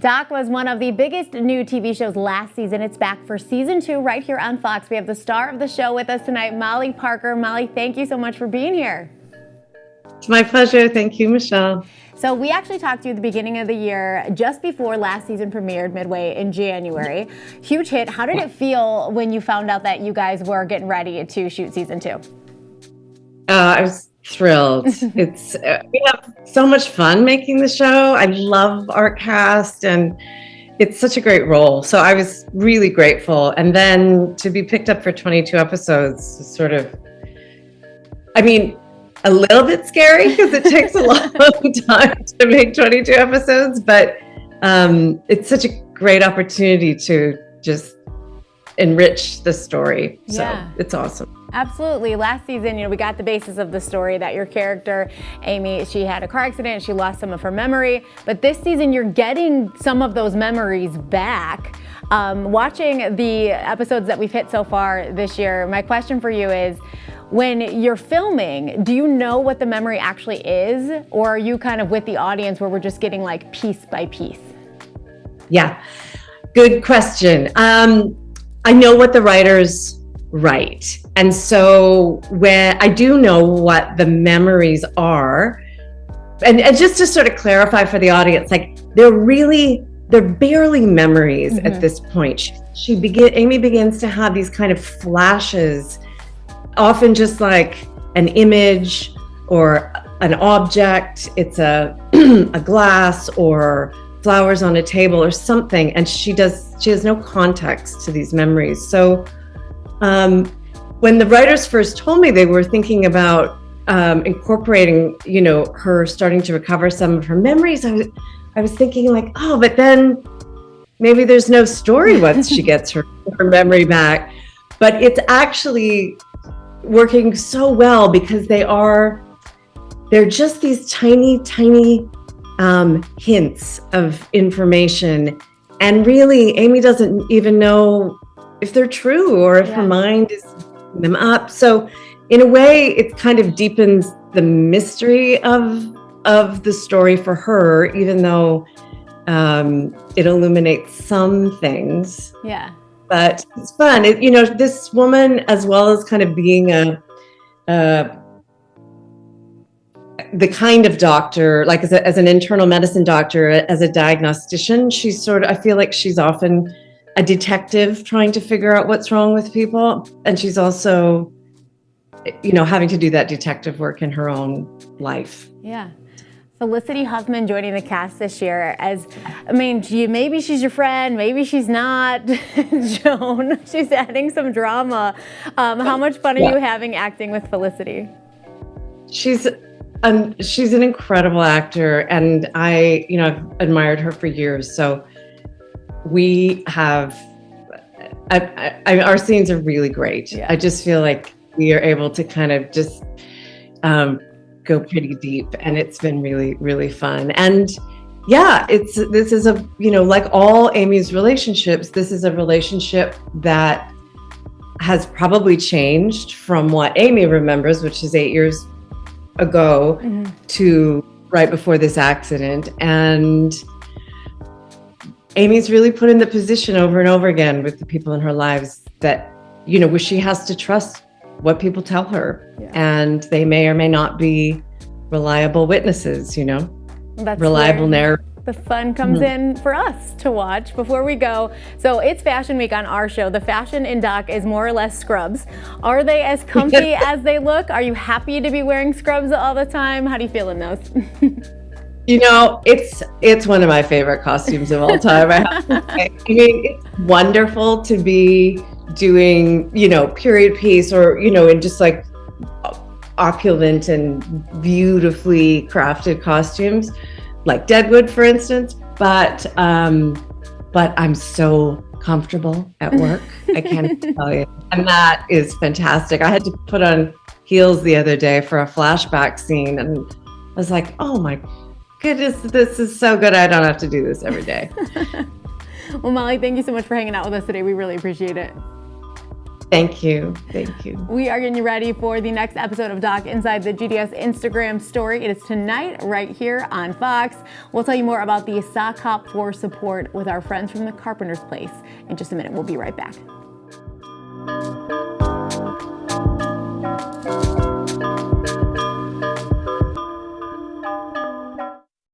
Doc was one of the biggest new TV shows last season. It's back for season 2 right here on Fox. We have the star of the show with us tonight, Molly Parker. Molly, thank you so much for being here. It's my pleasure. Thank you, Michelle. So we actually talked to you at the beginning of the year, just before last season premiered midway in January. Huge hit. How did it feel when you found out that you guys were getting ready to shoot season 2? I was thrilled. We have so much fun making the show. I love our cast, and it's such a great role. So I was really grateful. And then to be picked up for 22 episodes is sort of, I mean, a little bit scary because it takes a long time to make 22 episodes, but it's such a great opportunity to just enrich the story. So it's awesome. Absolutely. Last season, we got the basis of the story that your character, Amy, she had a car accident, she lost some of her memory, but this season you're getting some of those memories back. Watching the episodes that we've hit so far this year, my question for you is, when you're filming, do you know what the memory actually is, or are you kind of with the audience where we're just getting like piece by piece? Yeah, good question. I know what the writers write. And so when I do know what the memories are, and just to sort of clarify for the audience, like they're barely memories at this point. Amy begins to have these kind of flashes, often just like an image or an object. It's a glass or flowers on a table or something, and she has no context to these memories. So when the writers first told me they were thinking about incorporating, her starting to recover some of her memories, I was thinking like, oh, but then maybe there's no story once she gets her memory back. But it's actually working so well because they're just these tiny hints of information, and really Amy doesn't even know if they're true or if her mind is making them up. So in a way it kind of deepens the mystery of the story for her, even though it illuminates some things. But it's fun. This woman, as well as kind of being the kind of doctor, like as an internal medicine doctor, as a diagnostician, I feel like she's often a detective trying to figure out what's wrong with people. And she's also, having to do that detective work in her own life. Yeah. Felicity Huffman joining the cast this year maybe she's your friend, maybe she's not. Joan, she's adding some drama. How much fun are you having acting with Felicity? She's an incredible actor, and I've admired her for years. So we have, our scenes are really great. I just feel like we are able to kind of just go pretty deep, and it's been really, really fun. And this is like all Amy's relationships, this is a relationship that has probably changed from what Amy remembers, which is 8 years ago, to right before this accident. And Amy's really put in the position over and over again with the people in her lives that, where she has to trust what people tell her, and they may or may not be reliable witnesses, That's reliable narrative. The fun comes in for us to watch before we go. So it's Fashion Week on our show. The fashion in Doc is more or less scrubs. Are they as comfy as they look? Are you happy to be wearing scrubs all the time? How do you feel in those? It's one of my favorite costumes of all time. I have to say. It's wonderful to be doing, period piece or, in just like opulent and beautifully crafted costumes, like Deadwood, for instance. But I'm so comfortable at work. I can't tell you. And that is fantastic. I had to put on heels the other day for a flashback scene, and I was like, oh my goodness, this is so good. I don't have to do this every day. Well, Molly, thank you so much for hanging out with us today. We really appreciate it. Thank you. Thank you. We are getting you ready for the next episode of Doc Inside the GDS Instagram story. It is tonight right here on Fox. We'll tell you more about the sock hop for support with our friends from the Carpenter's Place in just a minute. We'll be right back.